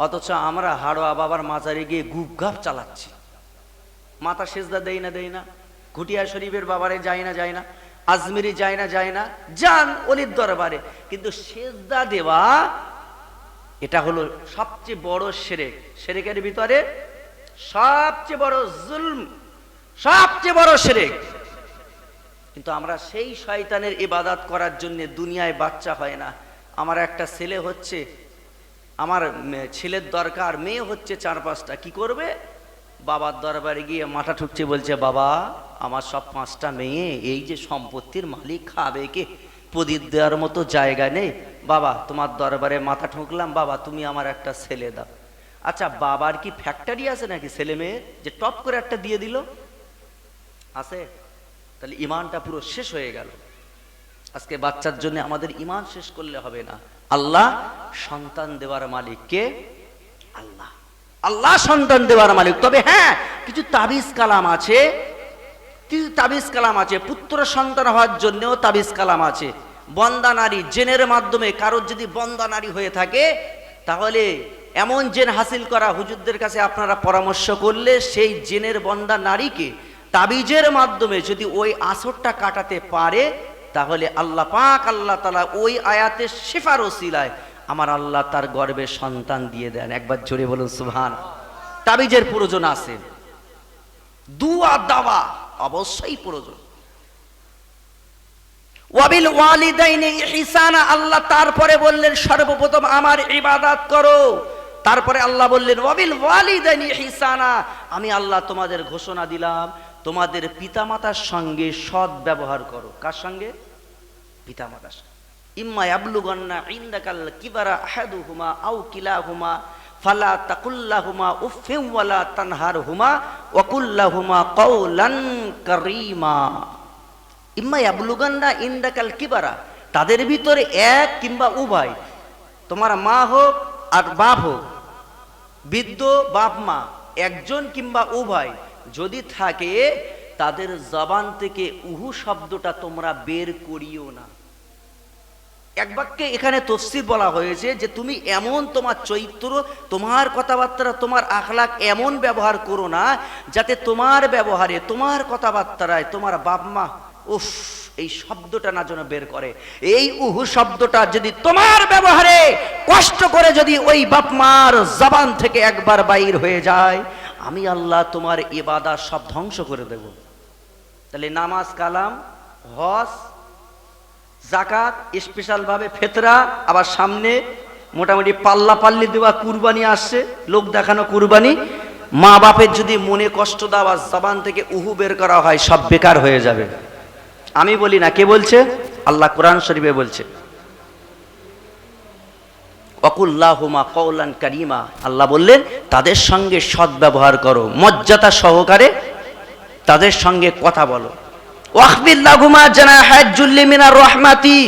অথচ আমরা হাড়োয়া বাবার মাজারে গিয়ে গুপ গাপ চালাচ্ছি, মাথা সেজদা দেই না, ঘুটিয়া শরীফের বাবারে যায় না, আজমিরি যায় না, যান অলির দরবারে, কিন্তু সেজদা দেওয়া এটা হলো সবচেয়ে বড় শিরক। শিরকের ভিতরে সবচেয়ে বড় জুলম, সবচেয়ে বড় শিরক। কিন্তু আমরা সেই শয়তানের ইবাদত করার জন্য দুনিয়ায় বাচ্চা হয় না। আমার একটা ছেলে হচ্ছে, আমার ছেলের দরকার, মেয়ে হচ্ছে 4-5টা, কি করবে? বাবার দরবারে গিয়ে মাথা ঠুকছে, বলছে বাবা আমার সব 5টা মেয়ে, এই যে সম্পত্তির মালিক, খাবে কে? প্রদীপ দেওয়ার মতো জায়গা নেই। বাবা তোমার দরবারে মাথা ঠুকলাম, বাবা তুমি আমার একটা ছেলে দাও। আচ্ছা বাবার কি ফ্যাক্টরি আছে নাকি ছেলে মেয়ে যে টপ করে একটা দিয়ে দিল? আছে? তাহলে ইমানটা পুরো শেষ হয়ে গেল। আজকে বাচ্চার জন্য আমাদের ইমান শেষ করলে হবে না। আল্লাহ সন্তান দেওয়ার মালিক কে? আল্লাহ। আল্লাহ সন্তান দেওয়ার মালিক। তবে হ্যাঁ, কিছু তাবিজ কালাম আছে, পুত্র সন্তান হওয়ার জন্যও তাবিজ কালাম আছে। বন্দা নারী, জেনের মাধ্যমে কারোর যদি বন্দা নারী হয়ে থাকে, তাহলে এমন জেন হাসিল করা, হুজুরদের কাছে আপনারা পরামর্শ করলে সেই জেনের বন্দা নারীকে তাবিজের মাধ্যমে যদি ওই আসরটা কাটাতে পারে, তাহলে আল্লাহ পাক আল্লাহ তাআলা ওই আয়াতের শিফার ওসিলায় আমার আল্লাহ তার গর্ভে সন্তান দিয়ে দেন। একবার জোরে বলুন সুবহান। তাবিজের প্রয়োজন আছে, দুয়া দাওয়া অবশ্যই প্রয়োজন। ওয়াবিল ওয়ালিদাইনি ইহসানা, আল্লাহ তারপরে বললেন সর্বপ্রথম আমার ইবাদত করো। তারপরে আল্লাহ বললেন ওয়াবিল ওয়ালিদাইনি ইহসানা, আমি আল্লাহ তোমাদের ঘোষণা দিলাম তোমাদের পিতামাতার সঙ্গে সৎ ব্যবহার করো। কার সঙ্গে? পিতামাতার সঙ্গে। ইম্মা ইয়াবলুগান্না ইনদাকাল কিবারা আহাদুহুমা আও কিলাহুমা ফালা তাকুল্লাহুমা উফফিন ওয়ালা তানহারহুমা ওয়া কুল্লাহুমা কাওলান কারীমা। ইম্মা ইয়াবলুগান্না ইনদাকাল কিবারা, তাদের ভিতরে এক কিংবা উভয়, তোমার মা হোক আর বাপ হোক, বৃদ্ধ বাপ মা একজন কিংবা উভয় যদি থাকে, তাদের জবান থেকে উহু শব্দটা তোমরা বের করিও না। এক বাক্যে এখানে তাফসীর বলা হয়েছে যে তুমি এমন তোমার চরিত্র, তোমার কথাবার্তা, তোমার আখলাক এমন ব্যবহার করো না যাতে তোমার ব্যবহারে, তোমার কথাবার্তায় তোমার বাপ মা উফ এই শব্দটা না যেন বের করে। এই উহু শব্দটা যদি তোমার ব্যবহারে কষ্ট করে যদি ওই বাপ মার জবান থেকে একবার বাইর হয়ে যায়, আমি আল্লাহ তোমার ইবাদত সব ধ্বংস করে দেব। তাহলে নামাজ, কালাম, হজ, যাকাত, স্পেশাল ভাবে ফিতরা, আবার সামনে মোটামুটি পাল্লি দেওয়া কুরবানি আসছে, লোক দেখানো কুরবানি। মা বাপের যদি মনে কষ্ট দেওয়া, জবান থেকে উহু বের করা হয়, সব বেকার হয়ে যাবে। আমি বলি না, কে বলছে? আল্লাহ কোরআন শরীফে বলছে ওয়াকুল্লাহুমা কাওলান কারীমা, আল্লাহ বললেন তাদের সঙ্গে সৎ ব্যবহার করো, মর্যাদা সহকারে তাদের সঙ্গে কথা বলো। ওয়াখফিদ লাহুমা জানাহাজ যুল্লি মিনার রাহমাতি,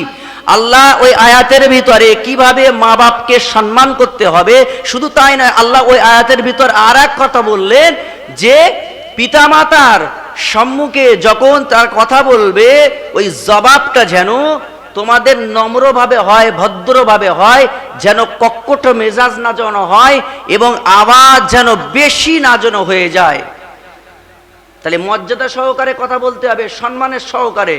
আল্লাহ ওই আয়াতের ভিতরে কিভাবে মা বাপকে সম্মান করতে হবে শুধু তাই নয়, আল্লাহ ওই আয়াতের ভিতর আর এক কথা বললেন যে পিতামাতার সম্মুখে যখন তার কথা বলবে, ওই জবাবটা যেন তোমাদের নম্রভাবে হয়, ভদ্রভাবে হয়, যেন কক্কট মেজাজ না যেন হয়, এবং আওয়াজ যেন বেশি না যেন হয়ে যায়। তাহলে মর্যাদা সহকারে কথা বলতে হবে, সম্মানের সহকারে।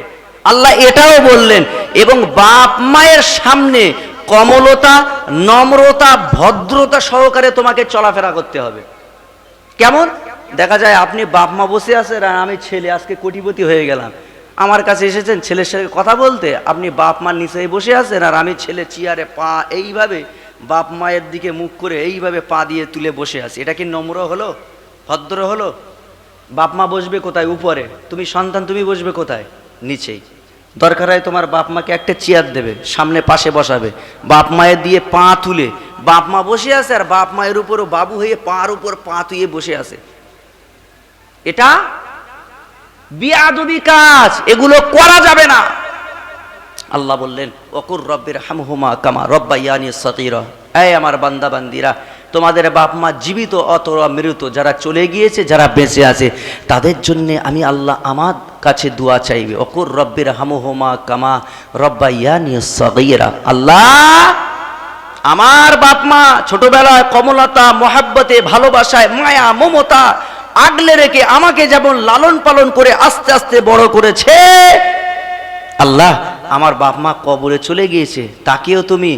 আল্লাহ এটাও বললেন, এবং বাপ মায়ের সামনে কমলতা, নম্রতা, ভদ্রতা সহকারে তোমাকে চলাফেরা করতে হবে। কেমন? দেখা যায় আপনি বাপ মা বসে আছেন আর আমি ছেলে, আজকে কোটিপতি হয়ে গেলাম, আমার কাছে এসেছেন ছেলের সাথে কথা বলতে, আপনি বাপ মার নিচে বসে আছেন আর আমি ছেলে চেয়ারে পা এইভাবে বাপ মায়ের দিকে মুখ করে এইভাবে পা দিয়ে তুলে বসে আছি। এটা কি নম্র হলো? ভদ্র হলো? বাপ মা বসবে কোথায়? উপরে। তুমি সন্তান, তুমি বসবে কোথায়? নিচেই। দরকার হয় তোমার বাপ মাকে একটা চেয়ার দেবে, সামনে পাশে বসাবে, বাপ মায়ের দিয়ে পা তুলে, বাপ মা বসে আছে আর বাপ মায়ের উপরও বাবু হয়ে পার উপর পা তুলে বসে আছে। এটা বিআদবি কাজ, এগুলো করা যাবে না। আল্লাহ বললেন ওয়াকুর রব্বির হামহুমা কামা রব্বায়ানি সগীরা, এই আমার বান্দা বান্দিরা, তোমাদের বাপ মা জীবিত অথবা মৃত, যারা চলে গিয়েছে, যারা বেঁচে আছে, তাদের জন্য আমি আল্লাহ আমার কাছে দোয়া চাইবে। ওয়াকুর রব্বির হামহুমা কামা রব্বায়ানি সগীরা, আল্লাহ আমার বাপ মা ছোটবেলায় কমলতা মহাব্বতে ভালোবাসায় মায়া মমতা আগলে রেখে আমাকে যেমন লালন পালন করে আস্তে আস্তে বড় করেছে, আল্লাহ আমার বাপ মা কবরে চলে গিয়েছে, তাকেও তুমি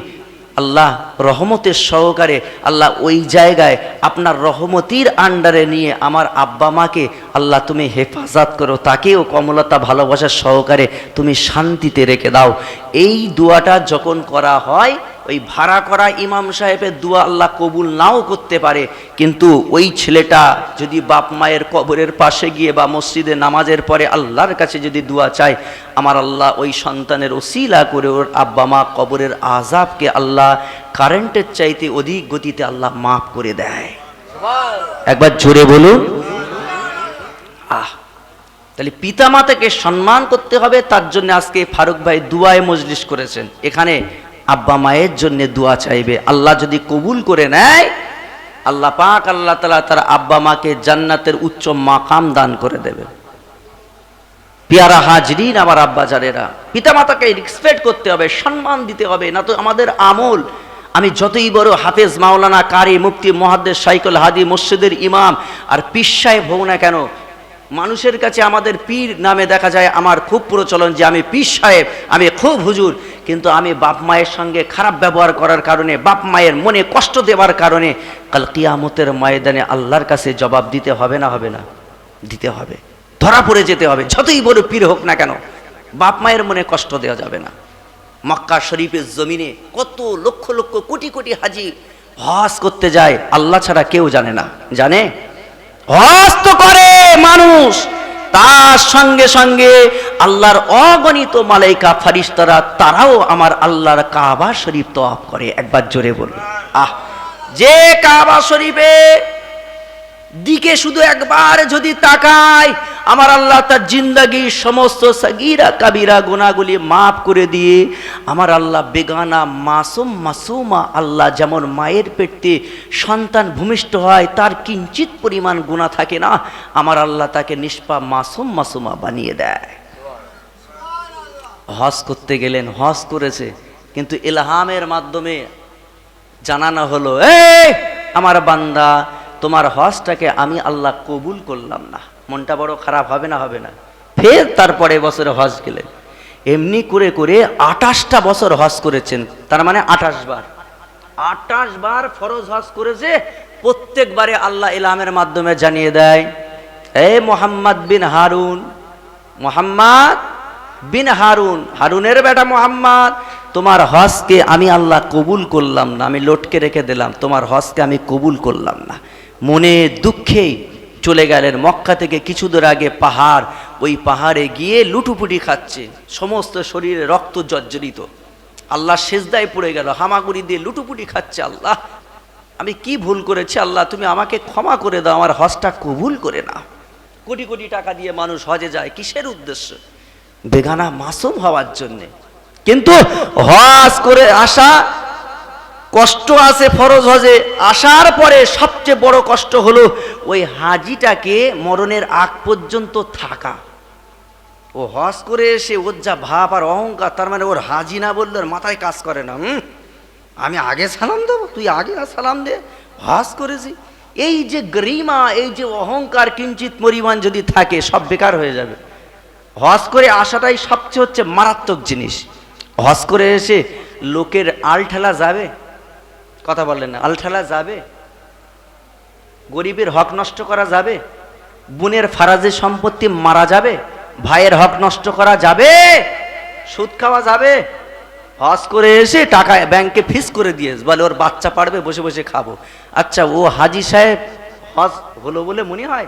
আল্লাহ রহমতের সহকারে আল্লাহ ওই জায়গায় আপনার রহমতির আন্ডারে নিয়ে আমার আব্বা মাকে আল্লাহ তুমি হেফাজত করো, তাকেও কমলতা ভালোবাসার সহকারে তুমি শান্তিতে রেখে দাও। এই দোয়াটা যখন করা হয়, ওই ভাড়া করা ইমাম সাহেবের দোয়া আল্লাহ কবুল নাও করতে পারে, কিন্তু ওই ছেলেটা যদি বাপ মায়ের কবরের পাশে গিয়ে বা মসজিদে নামাজের পরে আল্লাহর কাছে যদি দোয়া চায়, আমার আল্লাহ ওই সন্তানের ওসিলা করে ওর আব্বা মা কবরের আযাবকে আল্লাহ কারেন্টের চাইতে অধিক গতিতে আল্লাহ মাফ করে দেয়। একবার জোরে বলুন তাহলে পিতা মাতাকে সম্মান করতে হবে। তার জন্য আজকে ফারুক ভাই দুয়ায়ে মজলিস করেছেন, এখানে আব্বা মায়ের জন্য দোয়া চাইবে, আল্লাহ যদি কবুল করে নেয় আল্লাহ পাক আল্লাহ তাআলা তার আব্বা মাকে জান্নাতের উচ্চ মাকাম দান করে দেবে। পিয়ারা হাজরিন, আমার আব্বা জানেরা, পিতা মাতাকে রেসপেক্ট করতে হবে, সম্মান দিতে হবে, না তো আমাদের আমল, আমি যতই বড় হাফেজ মাওলানা কারি মুফতি মুহাদ্দিস শাইখুল হাদি মসজিদের ইমাম আর পীর সাহেব হও না কেন, মানুষের কাছে আমাদের পীর নামে দেখা যায় আমার খুব প্রচলন যে আমি পীর সাহেব, আমি খুব হুজুর, কিন্তু আমি বাপ মায়ের সঙ্গে খারাপ ব্যবহার করার কারণে, বাপ মায়ের মনে কষ্ট দেওয়ার কারণে কাল কিয়ামতের ময়দানে আল্লাহর কাছে জবাব দিতে হবে না হবে না? দিতে হবে, ধরা পড়ে যেতে হবে। যতই বড় পীর হোক না কেন, বাপ মায়ের মনে কষ্ট দেওয়া যাবে না। মক্কা শরীফের জমিনে কত লক্ষ লক্ষ কোটি কোটি হাজি হজ করতে যায়, আল্লাহ ছাড়া কেউ জানে না। জানে? হজ তো করে মানুষ, তার সঙ্গে সঙ্গে আল্লাহর অগণিত মালাইকা ফারিস্তারা তারাও আমার আল্লাহর কাবা শরীফ তওয়াফ করে। একবার জোরে বলুন যে কাবা শরীফে দিকে শুধু একবার যদি তাকায়, আমার আল্লাহ তার জিন্দেগীর সমস্ত সাগীরা কাবীরা গুনাহগুলি মাফ করে দিয়ে আমার আল্লাহ বেগানা মাসুম মাসুমা, আল্লাহ যেমন মায়ের পেটে সন্তান ভূমিষ্ঠ হয় তার কিঞ্চিত পরিমাণ গুনাহ থাকে না, আমার আল্লাহ তাকে নিষ্পাপ মাসুম মাসুমা বানিয়ে দেয়। হজ করতে গেলেন, হজ করেছে, কিন্তু ইলহামের মাধ্যমে জানানো হলো, এই আমার বান্দা তোমার হজটাকে আমি আল্লাহ কবুল করলাম না। মনটা বড় খারাপ হবে না হবে না? ফের তারপরে বছরে হজ গেলেন, এমনি করে করে 28টা বছর হজ করেছেন, তার মানে 28 বার ফরজ হজ করেছে। প্রত্যেকবারে আল্লাহ ইলহামের মাধ্যমে জানিয়ে দেয়, এই মোহাম্মদ বিন হারুন, মোহাম্মদ বিন হারুন, হারুনের বেটা মোহাম্মদ, তোমার হজকে আমি আল্লাহ কবুল করলাম না, আমি লটকে রেখে দিলাম, তোমার হজকে আমি কবুল করলাম না। মনে দুঃখেই চলে গেলেন। মক্কা থেকে কিছু দূর আগে পাহাড়, ওই পাহাড়ে গিয়ে লুটুপুটি খাচ্ছে, সমস্ত শরীরে রক্ত জর্জরিত, আল্লাহ সেজদায় পড়ে গেল, হামাগুড়ি দিয়ে লুটুপুটি খাচ্ছে, আল্লাহ আমি কি ভুল করেছি, আল্লাহ তুমি আমাকে ক্ষমা করে দাও, আমার হজটা কবুল করে নাও। কোটি কোটি টাকা দিয়ে মানুষ হজে যায়, কিসের উদ্দেশ্য? বেগানা মাসুম হওয়ার জন্যে। কিন্তু হজ করে আসা কষ্ট আছে, ফরজ হজে আসার পরে সবচেয়ে বড় কষ্ট হলো ওই হাজিটাকে মরণের আগ পর্যন্ত থাকা। ও হজ করে এসে ওর যা ভাব আর অহংকার, তার মানে ওর হাজি না বললে ওর মাথায় কাজ করে না, আমি আগে সালাম দেবো, তুই আগে সালাম দে, হজ করেছি। এই যে গরিমা, এই যে অহংকার কিঞ্চিত পরিমাণ যদি থাকে, সব বেকার হয়ে যাবে। হজ করে আসাটাই সবচেয়ে হচ্ছে মারাত্মক জিনিস। হজ করে এসে লোকের আল ঠেলা যাবে? কথা বললেন না? আল ঠেলা যাবে? গরিবের হক নষ্ট করা যাবে? বোনের ফারাজে সম্পত্তি মারা যাবে? ভাইয়ের হক নষ্ট করা যাবে? সুদ খাওয়া যাবে? হজ করে এসে টাকা ব্যাংকে ফিস করে দিয়ে বলে ওর বাচ্চা পাড়বে, বসে বসে খাবো। আচ্ছা, ও হাজি সাহেব হজ হলো বলে মনে হয়?